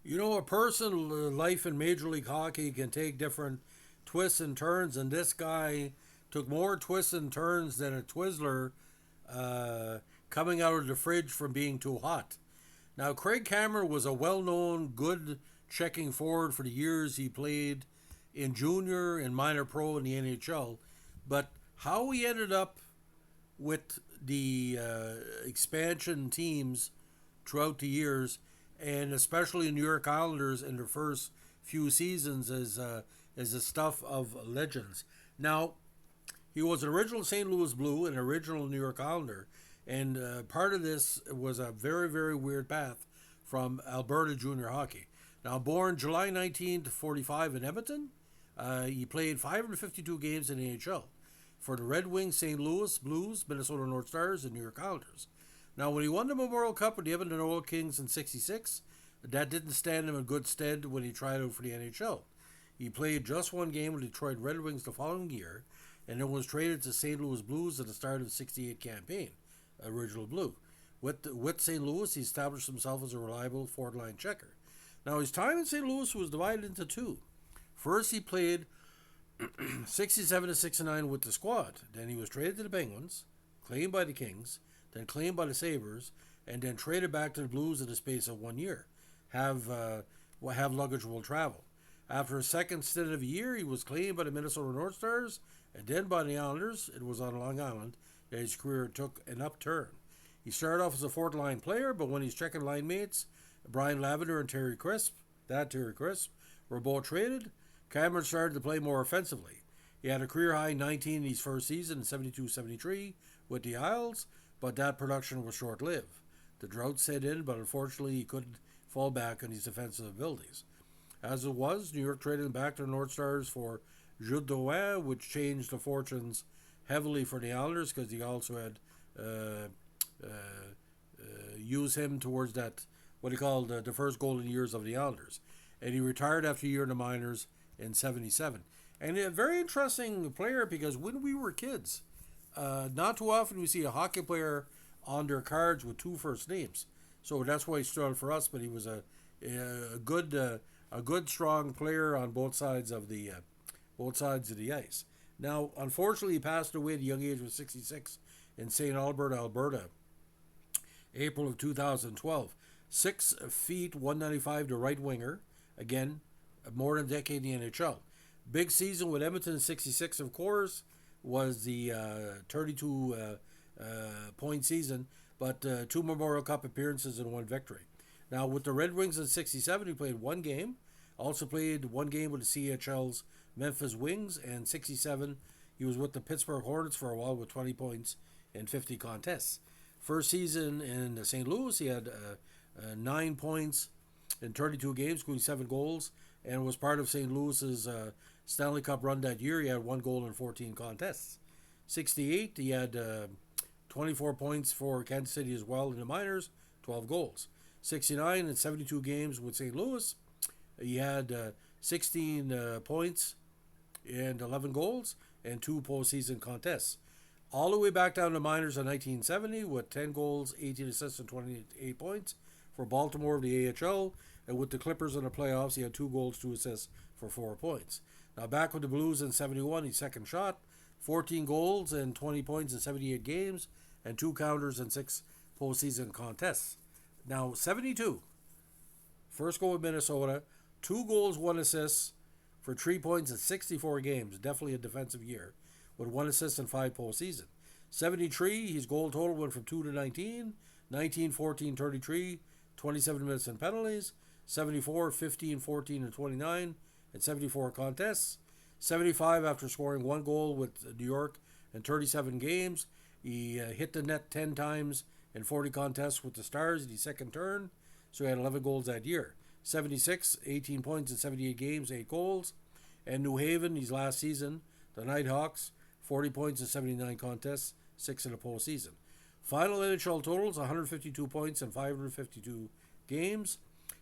You know, a person life in Major League Hockey can take different twists and turns, and this guy took more twists and turns than a Twizzler uh, coming out of the fridge from being too hot. Now, Craig Cameron was a well known, good checking forward for the years he played in junior and minor pro in the NHL, but how he ended up with the expansion teams throughout the years, and especially New York Islanders in their first few seasons, is the stuff of legends. Now, he was an original St. Louis Blue, an original New York Islander, and part of this was a very, very weird path from Alberta junior hockey. Now, born July 1945 in Edmonton, he played 552 games in the NHL for the Red Wings, St. Louis Blues, Minnesota North Stars, and New York Islanders. Now, when he won the Memorial Cup with the Edmonton Oil Kings in '66, that didn't stand him in good stead when he tried out for the NHL. He played just one game with the Detroit Red Wings the following year, and then was traded to St. Louis Blues at the start of the '68 campaign, original Blue. With St. Louis, he established himself as a reliable fourth line checker. Now, his time in St. Louis was divided into two. First, he played 67 to 69 with the squad. Then he was traded to the Penguins, claimed by the Kings, then claimed by the Sabres, and then traded back to the Blues in the space of 1 year. Have luggage will travel. After a second stint of a year, he was claimed by the Minnesota North Stars and then by the Islanders. It was on Long Island that his career took an upturn. He started off as a fourth line player, but when his second line mates, Brian Lavender and Terry Crisp, were both traded, Cameron started to play more offensively. He had a career high 19 in his first season in 72-73 with the Isles, but that production was short lived. The drought set in, but unfortunately he couldn't fall back on his defensive abilities. As it was, New York traded him back to the North Stars for Jude Drouin, which changed the fortunes heavily for the Islanders because he also had uh, uh, used him towards that, what he called the first golden years of the Islanders. And he retired after a year in the minors in '77. And a very interesting player because when we were kids, not too often we see a hockey player on their cards with two first names. So that's why he stood out for us. But he was a good strong player on both sides of the ice. Now, unfortunately, he passed away at the young age of 66 in St. Albert, Alberta, April of 2012. 6 feet 195 to right winger. Again, more than a decade in the NHL. Big season with Edmonton in '66, of course, was the 32 point season, but two Memorial Cup appearances and one victory. Now, with the Red Wings in '67, he played one game. Also played one game with the CHL's Memphis Wings, and '67, he was with the Pittsburgh Hornets for a while with 20 points in 50 contests. First season in St. Louis, he had 9 points in 32 games, including 7 goals, and was part of St. Louis's Stanley Cup run that year. He had 1 goal in 14 contests. '68, he had 24 points for Kansas City as well in the minors, 12 goals. '69 and 72 games with St. Louis, he had 16 points and 11 goals and 2 postseason contests. All the way back down to minors in 1970 with 10 goals, 18 assists, and 28 points for Baltimore of the AHL. And with the Clippers in the playoffs, he had 2 goals, 2 assists for 4 points. Now back with the Blues in '71, his second shot, 14 goals and 20 points in 78 games, and 2 counters and 6 postseason contests. Now '72, first goal with Minnesota, 2 goals, 1 assist for 3 points in 64 games. Definitely a defensive year, with 1 assist and 5 postseason. '73, his goal total went from 2 to 19, 19, 14, 33, 27 minutes and penalties. '74, 15, 14, and 29, and 74 contests. '75, after scoring 1 goal with New York in 37 games, he hit the net 10 times in 40 contests with the Stars in his second turn, so he had 11 goals that year. '76, 18 points in 78 games, 8 goals. And New Haven, his last season, the Nighthawks, 40 points in 79 contests, 6 in the postseason. Final NHL totals: 152 points in 552 games,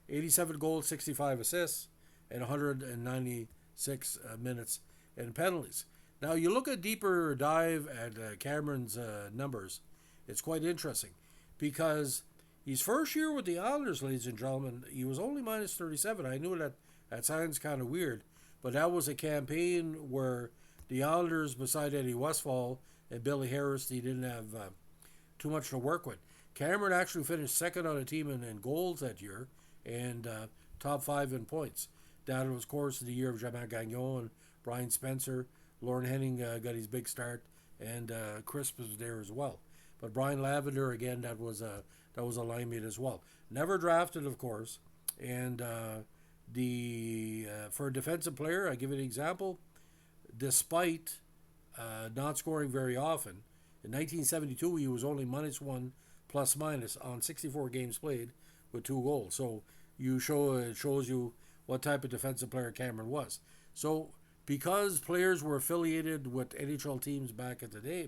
87 goals, 65 assists, and 196 minutes and penalties. Now, you look at deeper dive at Cameron's numbers, it's quite interesting because His first year with the Islanders, ladies and gentlemen, he was only minus 37. I knew that sounds kind of weird, but that was a campaign where the Islanders, beside Eddie Westfall and Billy Harris, he didn't have too much to work with. Cameron actually finished second on the team in goals that year and top 5 in points. That was, of course, the year of Jean-Marc Gagnon and Brian Spencer. Lauren Henning got his big start, and Crisp was there as well. But Brian Lavender, again, that was a line mate as well. Never drafted, of course. And for a defensive player, I give you an example. Despite not scoring very often, in 1972 he was only -1 plus minus on 64 games played with 2 goals. So it shows you what type of defensive player Cameron was. So because players were affiliated with NHL teams back in the day,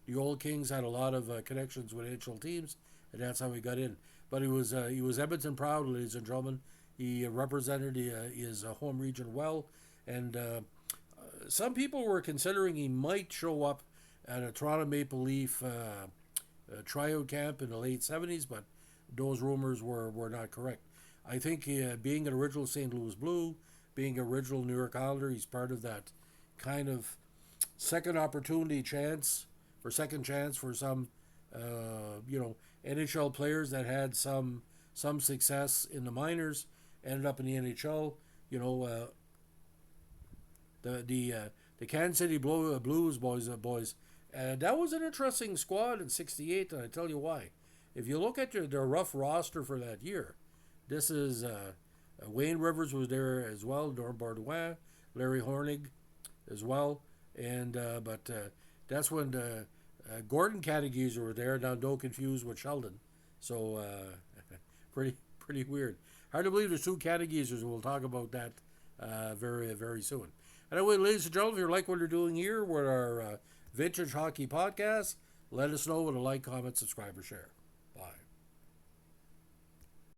the old Kings had a lot of connections with NHL teams, and that's how he got in. But he was Edmonton proud, ladies and gentlemen. He represented his home region well, and some people were considering he might show up at a Toronto Maple Leaf tryout camp in the late 70s, but those rumors were not correct. I think being an original St. Louis Blue, being an original New York Islander, he's part of that kind of second chance for some, NHL players that had some success in the minors, ended up in the NHL. The Kansas City Blues boys. That was an interesting squad in '68, and I tell you why. If you look at their rough roster for that year, this is Wayne Rivers was there as well, Norm Bardouin, Larry Hornig as well, and but that's when Gordon Categeezer were there. Now don't confuse with Sheldon. So pretty weird. Hard to believe there's 2 Categeezers. We'll talk about that very very soon. Anyway, ladies and gentlemen, if you like what you're doing here with our Vintage Hockey Podcast, let us know with a like, comment, subscribe, or share.